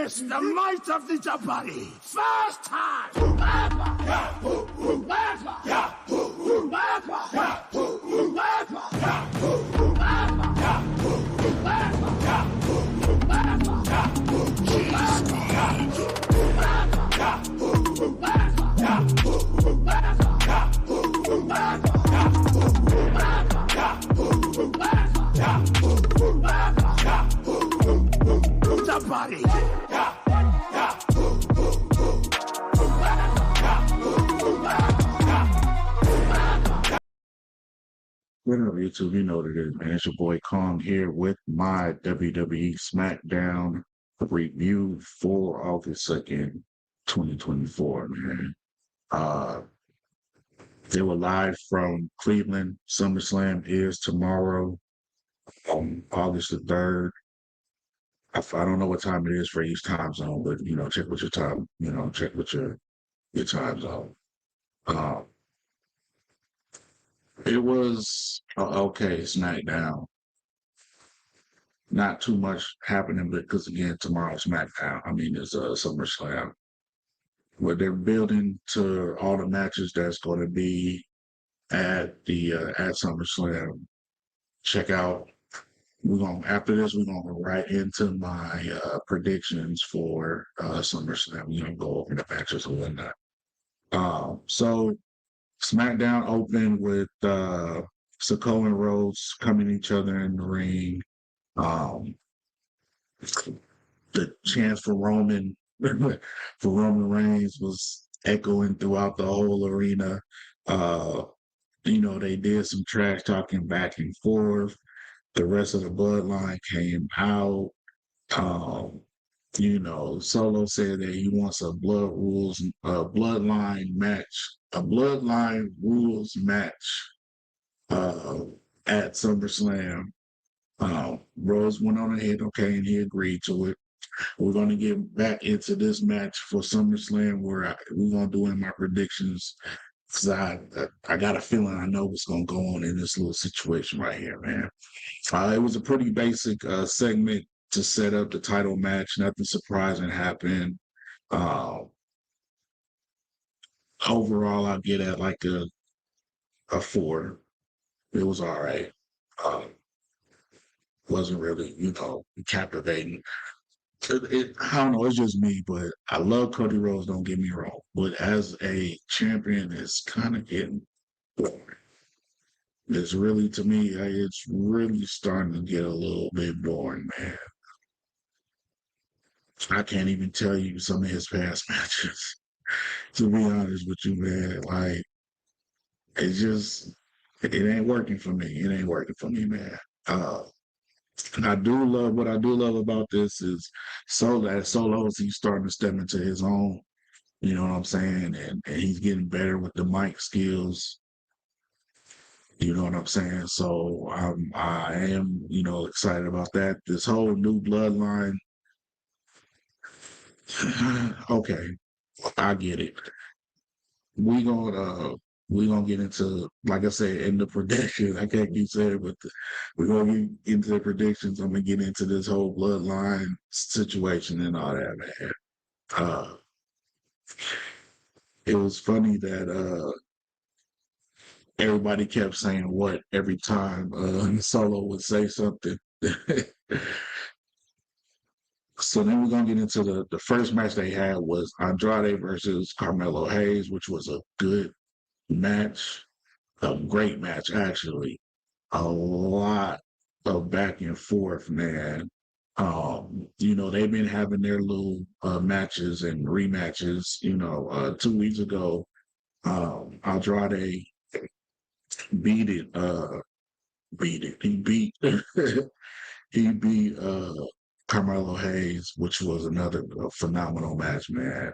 Witness the might of the Jabari. First time. Whoever. Whoever. Whoever. Somebody. What up, YouTube? You know what it is, man. It's your boy Kong here with my WWE Smackdown review for August 2nd, 2024, man. They were live from Cleveland. SummerSlam is tomorrow, August the 3rd. I don't know what time it is for each time zone, but check with your time. Check with your time zone. It was okay SmackDown. Not too much happening because again, tomorrow's SmackDown. It's SummerSlam. But they're building to all the matches that's going to be at SummerSlam. Check out. After this, we're gonna go right into my predictions for SummerSlam. Go over the matches and whatnot. So SmackDown opened with Sikoa and Rhodes coming each other in the ring. The chants for Roman Reigns was echoing throughout the whole arena. They did some trash talking back and forth. The rest of the bloodline came out. Solo said that he wants a bloodline rules match at SummerSlam. Rose went on ahead, okay, and he agreed to it. We're going to get back into this match for SummerSlam where we're going to do in my predictions because I got a feeling I know what's going to go on in this little situation right here, man. It was a pretty basic segment to set up the title match. Nothing surprising happened. Overall, I'll get at like a 4. It was all right. Wasn't really, captivating. I don't know, it's just me, but I love Cody Rhodes, don't get me wrong. But as a champion, it's kind of getting boring. It's really, to me, it's really starting to get a little bit boring, man. I can't even tell you some of his past matches, to be honest with you, man. Like, it ain't working for me. It ain't working for me, man. What I do love about this is Solo's he's starting to step into his own, you know what I'm saying? And he's getting better with the mic skills. You know what I'm saying? So I am, excited about that. This whole new bloodline. Okay, I get it. We're gonna get into, like I said, in the predictions. I can't keep saying it, but we're gonna get into the predictions. I'm gonna get into this whole bloodline situation and all that, man. It was funny that everybody kept saying what every time Solo would say something. So then we're gonna get into the first match they had was Andrade versus Carmelo Hayes, which was a good match, a great match actually. A lot of back and forth, man. They've been having their little matches and rematches. 2 weeks ago, Andrade beat it. He beat he beat Carmelo Hayes, which was another phenomenal match, man.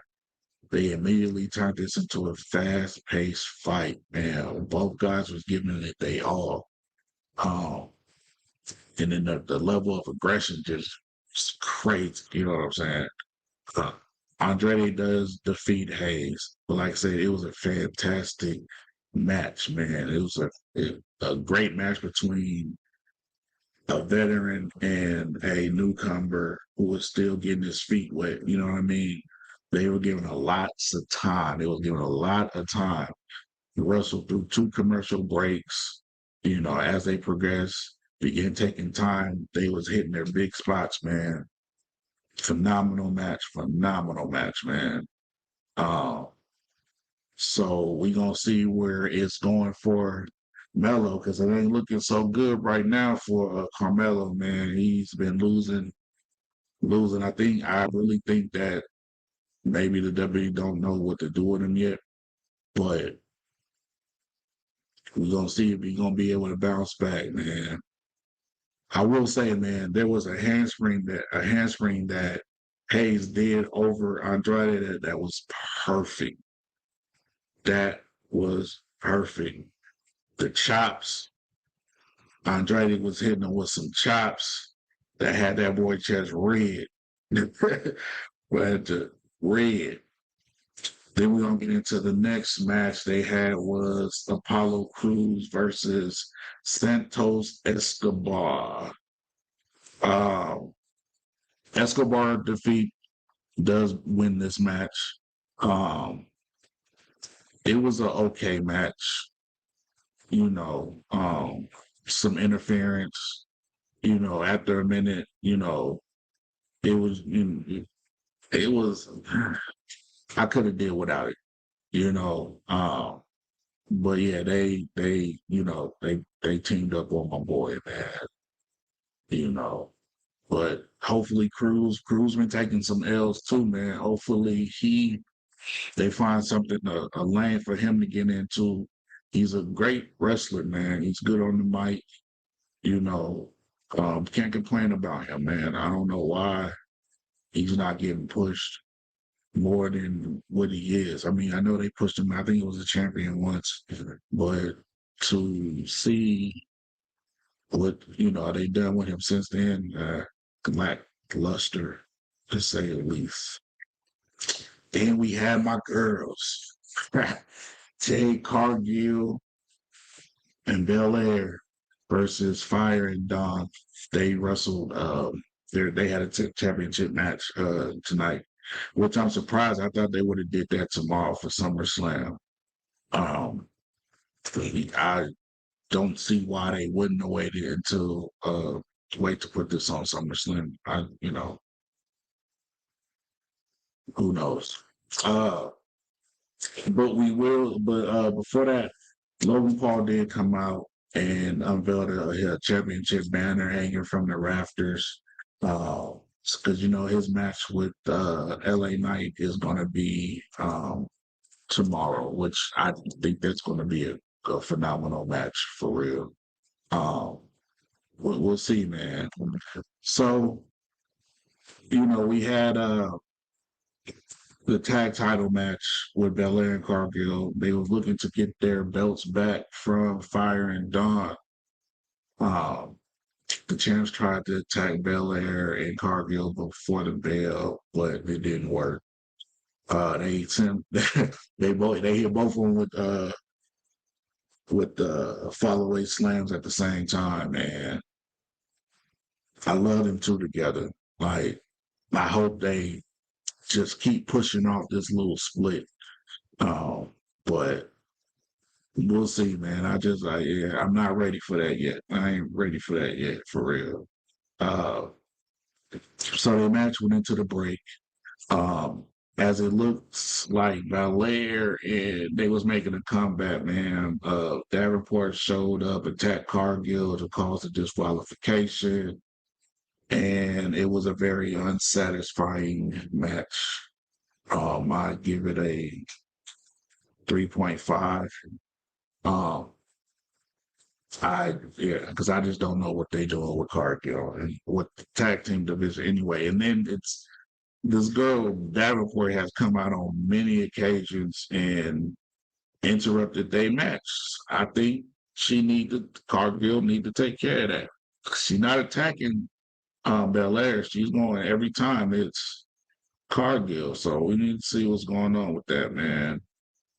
They immediately turned this into a fast-paced fight, man. Both guys was giving it they all. And then the level of aggression just crazy. You know what I'm saying? Andrade does defeat Hayes. But like I said, it was a fantastic match, man. It was a great match between a veteran and a newcomer who was still getting his feet wet. You know what I mean? They were given a lots of time. They was given a lot of time to wrestle through 2 commercial breaks. You know, as they progressed, began taking time. They was hitting their big spots, man. Phenomenal match, man. Um, so we gonna see where it's going for Melo because it ain't looking so good right now for Carmelo, man. He's been losing. I really think that maybe the WWE don't know what to do with him yet, but we're gonna see if he's gonna be able to bounce back, man. I will say, man, there was a handspring that Hayes did over Andrade that was perfect. That was perfect. The chops, Andrade was hitting him with some chops that had that boy chest red. but red. Then we're gonna get into the next match they had was Apollo Cruz versus Santos Escobar. Um, Escobar defeat does win this match. Um, it was an okay match, you know. Some interference, you know. After a minute, you know, it was, it was. I could have did without it, you know. But yeah, they teamed up on my boy, man. You know, but hopefully Cruz been taking some L's too, man. Hopefully they find something a lane for him to get into. He's a great wrestler, man. He's good on the mic, you know. Can't complain about him, man. I don't know why he's not getting pushed more than what he is. I mean, I know they pushed him. I think he was a champion once, but to see what they done with him since then, lackluster to say the least. Then we had my girls, Jade Cargill and Belair versus Fire and Dawn. They wrestled. They had a championship match tonight, which I'm surprised. I thought they would have did that tomorrow for SummerSlam. Um, I don't see why they wouldn't have waited until wait to put this on SummerSlam. Who knows? Uh, but we will. But before that, Logan Paul did come out and unveiled a championship banner hanging from the rafters. Because his match with LA Knight is going to be tomorrow, which I think that's going to be a phenomenal match for real. Um, we'll see, man. So we had the tag title match with Belair and Cargill. They was looking to get their belts back from Fire and Dawn. Um, the champs tried to attack Belair and Cargill before the bell, but it didn't work. They sent they hit both of them with the follow-away slams at the same time, man. I love them two together. Like, I hope they just keep pushing off this little split. But we'll see, man. I'm not ready for that yet. I ain't ready for that yet, for real. Uh, so the match went into the break. Um, as it looks like Belair and they was making a comeback, man. Davenport showed up, attacked Cargill to cause a disqualification, and it was a very unsatisfying match. I give it a 3.5. Um, because I just don't know what they doing with Cargill and what the tag team division anyway. And then it's this girl Davenport has come out on many occasions and interrupted their match. I think Cargill need to take care of that. She's not attacking Belair. She's going every time it's Cargill. So we need to see what's going on with that, man.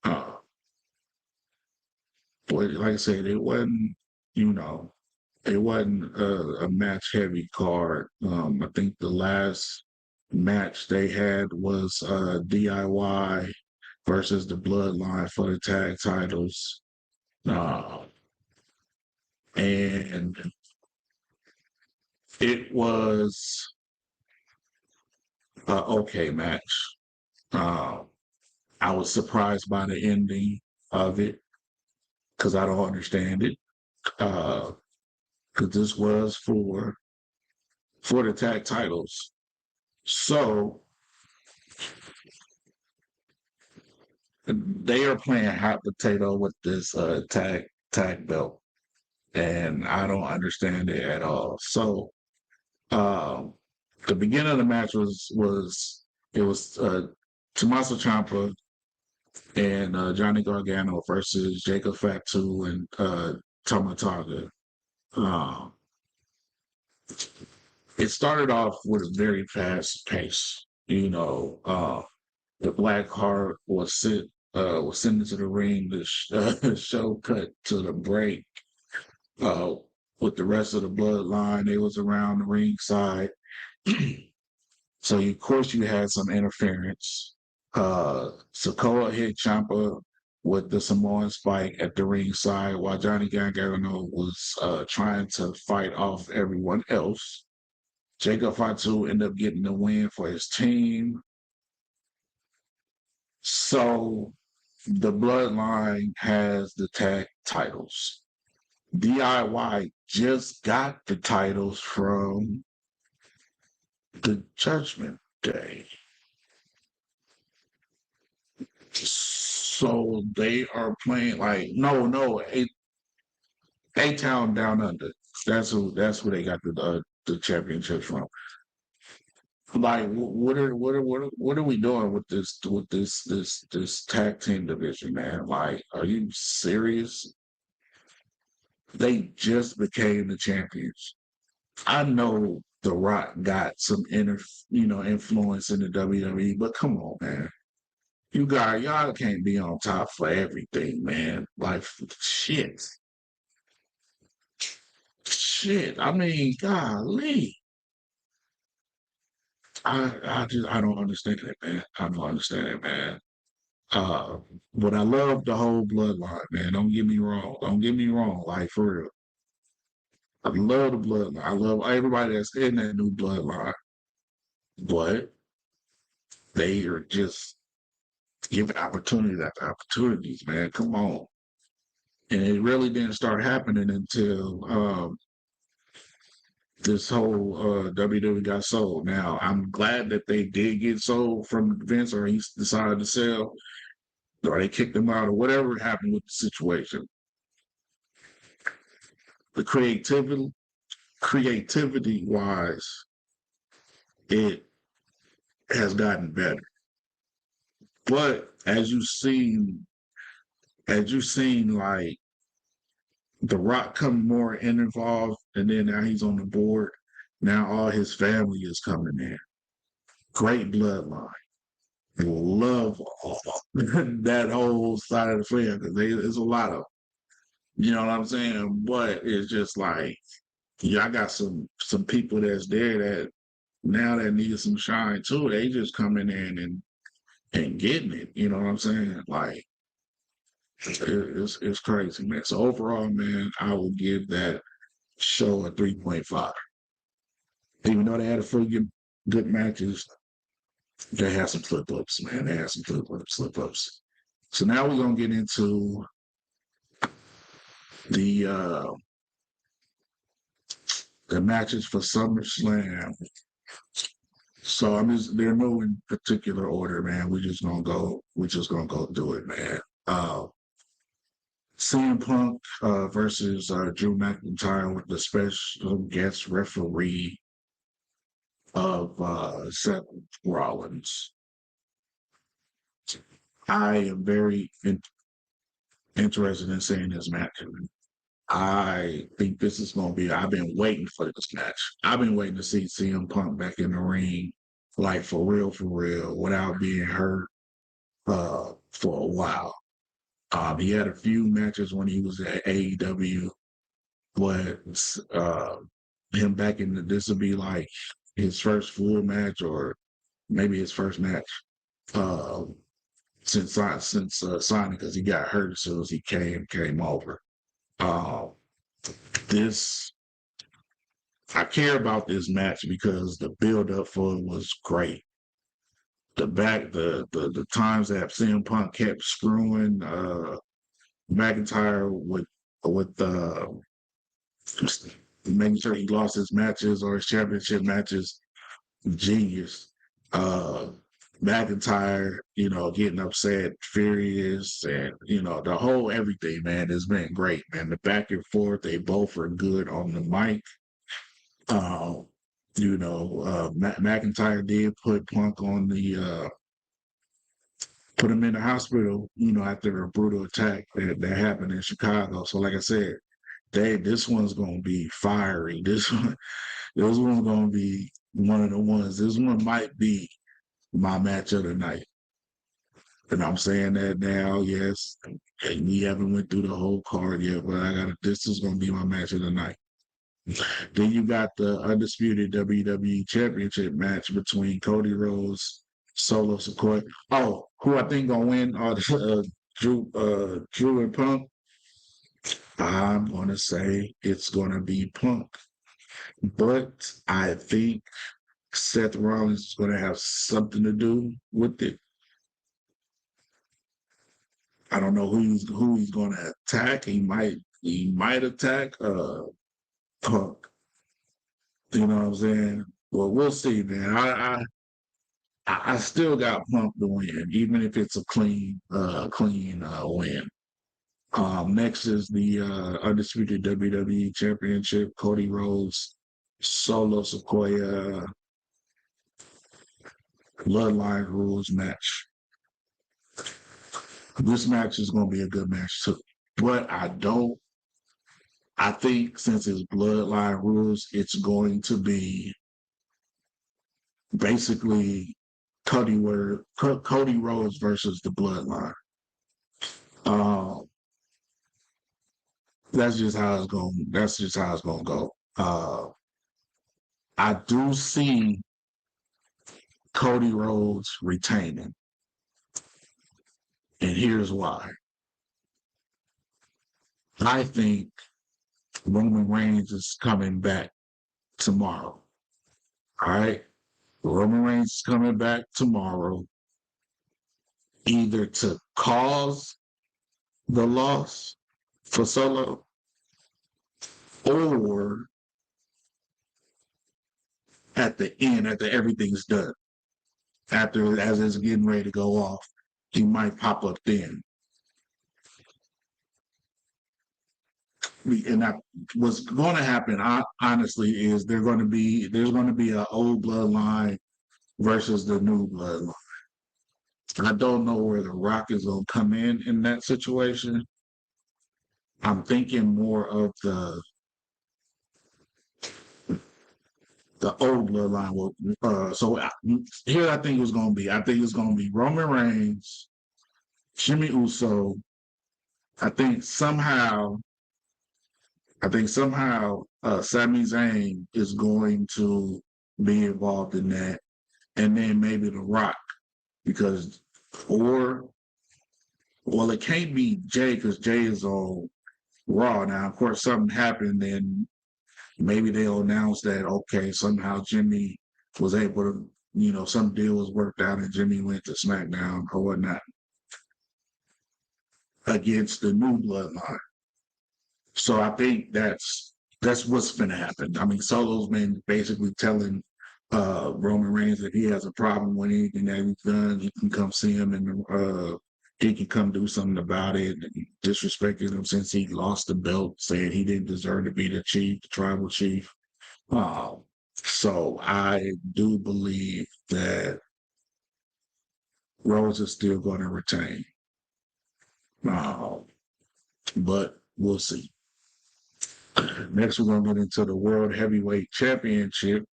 But like I said, it wasn't, you know, it wasn't a match heavy card. I think the last match they had was DIY versus the Bloodline for the tag titles. Uh, and it was an okay match. Uh, I was surprised by the ending of it because I don't understand it. Because this was for the tag titles. So they are playing hot potato with this tag belt, and I don't understand it at all. So um, the beginning of the match was Tommaso Ciampa and Johnny Gargano versus Jacob Fatu and Tama Tonga. Um, it started off with a very fast pace. The Black Heart was sent into the ring. The show cut to the break. Uh, with the rest of the bloodline, they was around the ringside. So of course you had some interference. Sokoa hit Ciampa with the Samoan spike at the ringside while Johnny Gargano was trying to fight off everyone else. Jacob Fatu ended up getting the win for his team. So the bloodline has the tag titles. DIY just got the titles from the Judgment Day. So they are playing like no, A-Town Down Under. That's who they got the championships from. Like what are we doing with this tag team division, man? Like, are you serious? They just became the champions. I know The Rock got some influence in the WWE, but come on, man. Y'all can't be on top for everything, man. Like shit. Shit. I mean, golly. I don't understand it, man. I don't understand it, man. Uh, but I love the whole bloodline, man. Don't get me wrong. Don't get me wrong. Like for real. I love the bloodline. I love everybody that's in that new bloodline. But they are just giving opportunities after opportunities, man. Come on. And it really didn't start happening until this whole WWE got sold. Now, I'm glad that they did get sold from Vince, or he decided to sell, or they kicked him out, or whatever happened with the situation. The creativity wise, it has gotten better. But as you've seen, like The Rock come more involved, and then now he's on the board. Now all his family is coming in. Great bloodline. Love all that whole side of the family because there's a lot of, you know what I'm saying. But it's just like, yeah, I got some people that's there that now that need some shine too. They just coming in and getting it. You know what I'm saying? Like it's crazy, man. So overall, man, I will give that show a 3.5. Even though they had a few good matches, they had some slip ups, man. They had some slip ups. So now we're gonna get into the matches for SummerSlam. So they're no in particular order, man. We're just gonna go do it, man. CM Punk versus Drew McIntyre with the special guest referee of Seth Rollins. I am very interested in seeing this match. I think this is going to be, I've been waiting for this match. I've been waiting to see CM Punk back in the ring, like for real, without being hurt for a while. He had a few matches when he was at AEW, but him back in this will be like his first full match or maybe his first match uh, since signing because he got hurt as soon as he came over. Uh, this I care about this match because the build up for it was great. The times that CM Punk kept screwing McIntyre with making sure he lost his matches or his championship matches, genius. Uh, McIntyre, getting upset, furious, and the whole everything, man, has been great, man. The back and forth, they both are good on the mic. Uh, McIntyre did put Punk on put him in the hospital, after a brutal attack that happened in Chicago. So, like I said, this one's gonna be fiery. This one's gonna be one of the ones. This one might be my match of the night. And I'm saying that now, yes. And we haven't went through the whole card yet, but this is gonna be my match of the night. Then you got the undisputed WWE Championship match between Cody Rhodes, Solo Sikoa. Oh, who I think gonna win are Drew and Punk. I'm gonna say it's gonna be Punk, but I think Seth Rollins is gonna have something to do with it. I don't know who he's gonna attack. He might attack Punk. You know what I'm saying? Well, we'll see, man. I still got Punk to win, even if it's a clean win. Next is the undisputed WWE Championship, Cody Rhodes, Solo Sikoa, Bloodline Rules match. This match is going to be a good match too, but I think since it's Bloodline Rules, it's going to be basically Cody Rhodes versus the Bloodline. That's just how it's going. That's just how it's going to go. I do see Cody Rhodes retaining, and here's why. I think Roman Reigns is coming back tomorrow. All right, Roman Reigns is coming back tomorrow, either to cause the loss for Solo or at the end, after everything's done, as it's getting ready to go off, he might pop up then. And what's going to happen, honestly, is there's going to be an old bloodline versus the new bloodline. I don't know where The Rock is going to come in that situation. I'm thinking more of the old bloodline. Here I think it's going to be. I think it's going to be Roman Reigns, Jimmy Uso. I think somehow Sami Zayn is going to be involved in that, and then maybe The Rock, because it can't be Jay because Jay is on Raw now. Of course, something happened, and maybe they'll announce that okay, somehow Jimmy was able to, some deal was worked out, and Jimmy went to SmackDown or whatnot against the new bloodline. So I think that's what's going to happen. I mean, Solo's been basically telling Roman Reigns that he has a problem with anything that he's done, he can come see him and he can come do something about it. And disrespected him since he lost the belt, saying he didn't deserve to be the tribal chief. So I do believe that Rose is still going to retain. But we'll see. Next, we're going to get into the World Heavyweight Championship.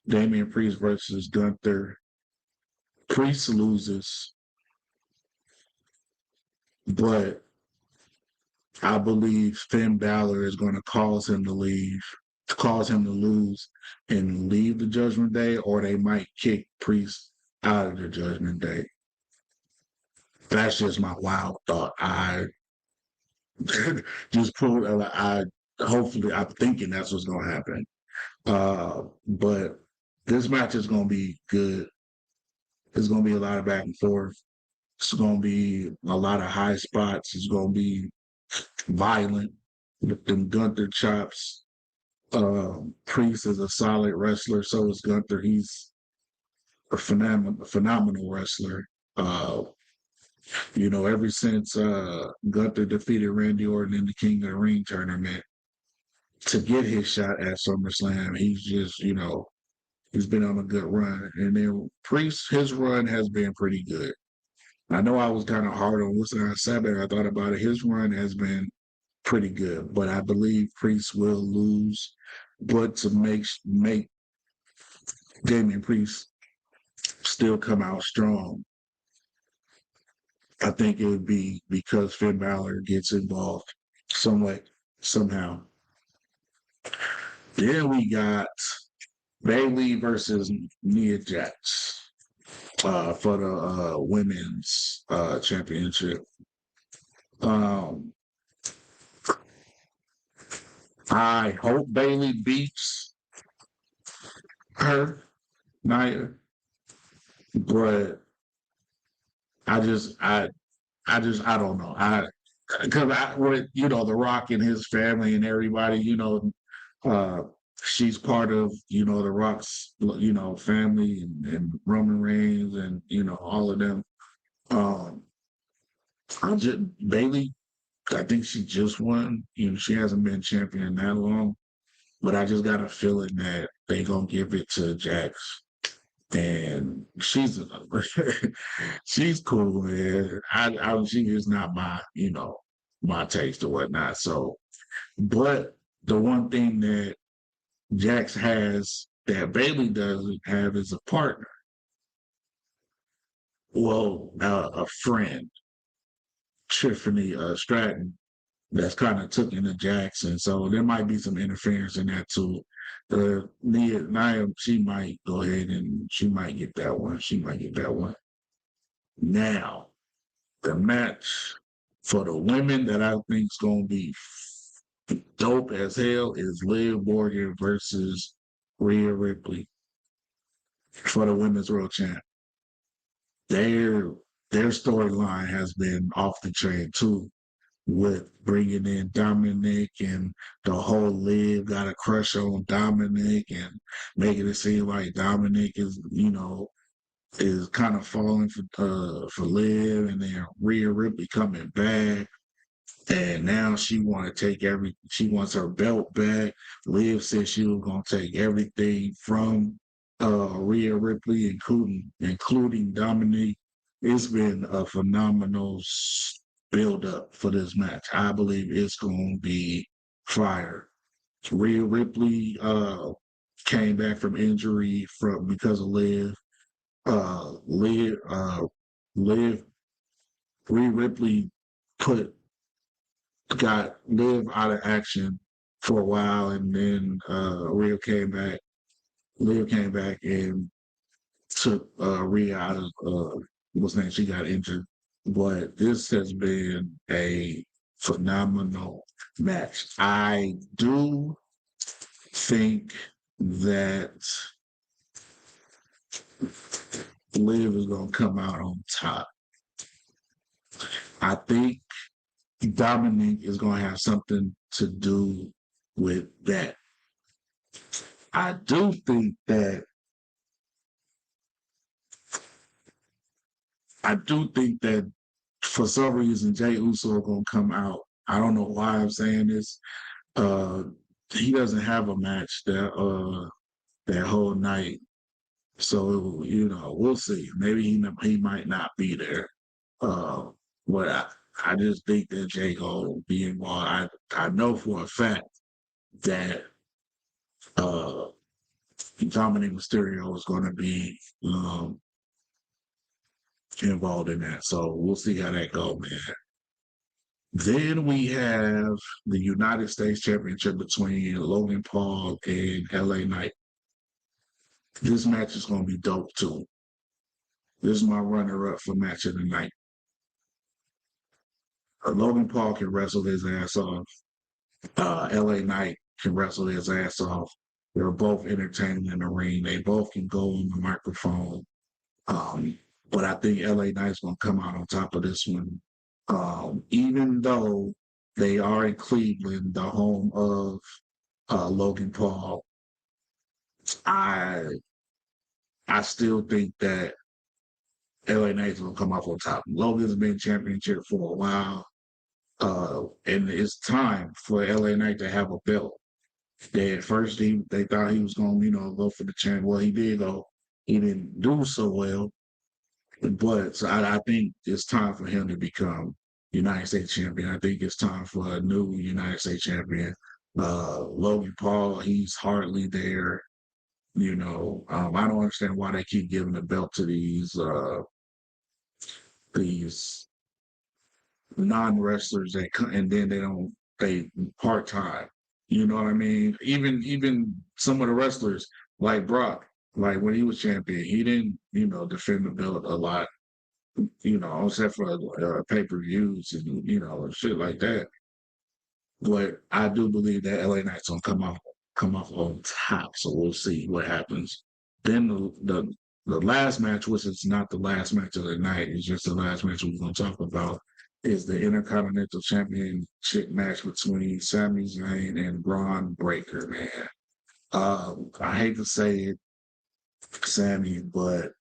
Damian Priest versus Gunther. Priest loses, but I believe Finn Balor is going to cause him to lose and leave the Judgment Day, or they might kick Priest out of the Judgment Day. That's just my wild thought. I just put, hopefully, I'm thinking that's what's going to happen. But this match is going to be good. There's going to be a lot of back and forth. It's going to be a lot of high spots. It's going to be violent with them Gunther chops. Priest is a solid wrestler. So is Gunther. He's a phenomenal wrestler. Ever since Gunther defeated Randy Orton in the King of the Ring tournament to get his shot at SummerSlam, he's just, he's been on a good run. And then Priest, his run has been pretty good. I know I was kind of hard on Wilson on Saturday. I thought about it. His run has been pretty good, but I believe Priest will lose. But to make Damian Priest still come out strong, I think it would be because Finn Balor gets involved somewhat, somehow. Then we got Bayley versus Nia Jax for the women's championship. I hope Bayley beats her, Nia, but I don't know. Because with The Rock and his family and everybody, she's part of The Rock's family and Roman Reigns and all of them. Bayley, I think she just won. She hasn't been champion that long, but I just got a feeling that they gonna give it to Jax. And she's she's cool, man. She is not my taste or whatnot. So, but the one thing that Jax has that Bayley doesn't have is a partner. Well, a friend, Tiffany Stratton, that's kind of took into Jackson. So there might be some interference in that too. Nia, she might go ahead and she might get that one. She might get that one. Now, the match for the women that I think is going to be dope as hell is Liv Morgan versus Rhea Ripley for the women's world champ. Their storyline has been off the chain too, with bringing in Dominic and the whole Liv got a crush on Dominic and making it seem like Dominic is kind of falling for Liv, and then Rhea Ripley coming back. And now she wants her belt back. Liv said she was gonna take everything from Rhea Ripley, including Dominic. It's been a phenomenal build up for this match. I believe it's gonna be fire. Rhea Ripley came back from injury because of Liv. Liv Rhea Ripley got Liv out of action for a while, and then Rhea came back. Liv came back and took Rhea out of what's name. She got injured, but this has been a phenomenal match. I do think that Liv is gonna come out on top. I think Dominic is going to have something to do with that. I do think that for some reason Jey Uso are going to come out. I don't know why I'm saying this. He doesn't have a match that whole night, so we'll see. Maybe he might not be there. But I just think that Jey will be involved. I know for a fact that Dominic Mysterio is going to be involved in that. So we'll see how that goes, man. Then we have the United States Championship between Logan Paul and LA Knight. This match is going to be dope too. This is my runner-up for match of the night. Logan Paul can wrestle his ass off. LA Knight can wrestle his ass off. They're both entertaining in the ring. They both can go on the microphone. But I think LA Knight's going to come out on top of this one. Even though they are in Cleveland, the home of Logan Paul, I still think that LA Knight's going to come off on top. Logan's been championship for a while. And it's time for LA Knight to have a belt. At first they thought he was going to, go for the champ. Well, he did go. He didn't do so well. But so I think it's time for him to become United States champion. I think it's time for a new United States champion. Logan Paul, he's hardly there. I don't understand why they keep giving the belt to these non-wrestlers and then they part-time. You know what I mean? Even some of the wrestlers like Brock, like when he was champion, he didn't, defend the belt a lot, except for pay-per-views and, shit like that. But I do believe that LA Knight's gonna come off on top. So we'll see what happens. Then the last match, which is not the last match of the night, it's just the last match we're gonna talk about, is the Intercontinental Championship match between Sami Zayn and Braun Breaker, man. I hate to say it, Sammy, but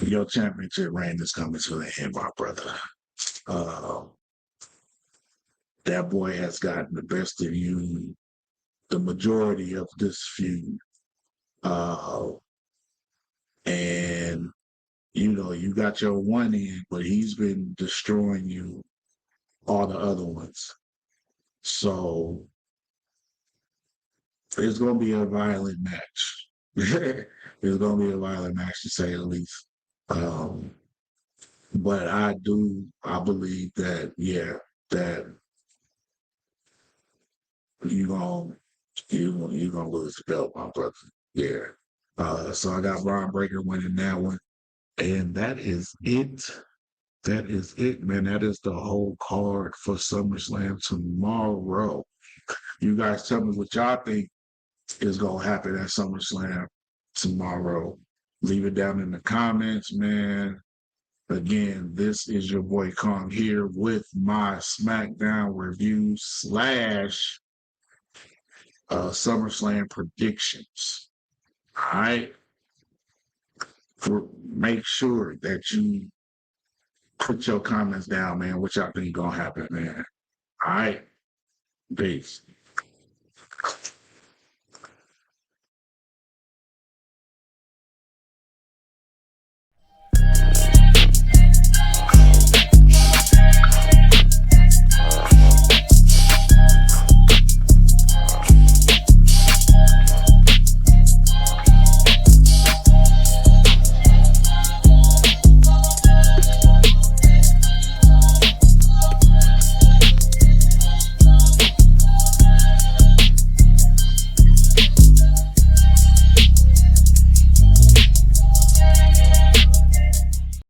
your championship reign is coming to the end, my brother. That boy has gotten the best of you the majority of this feud. And you got your one in, but he's been destroying you all the other ones. So it's going to be a violent match. It's going to be a violent match, to say the least. But I believe that, that you're going to lose the belt, my brother. Yeah. So I got Braun Breaker winning that one. And that is it. That is it, man. That is the whole card for SummerSlam tomorrow. You guys tell me what y'all think is going to happen at SummerSlam tomorrow. Leave it down in the comments, man. Again, this is your boy Kong here with my SmackDown review / SummerSlam predictions. All right. Make sure that you put your comments down, man. What y'all think gonna happen, man? All right. Peace.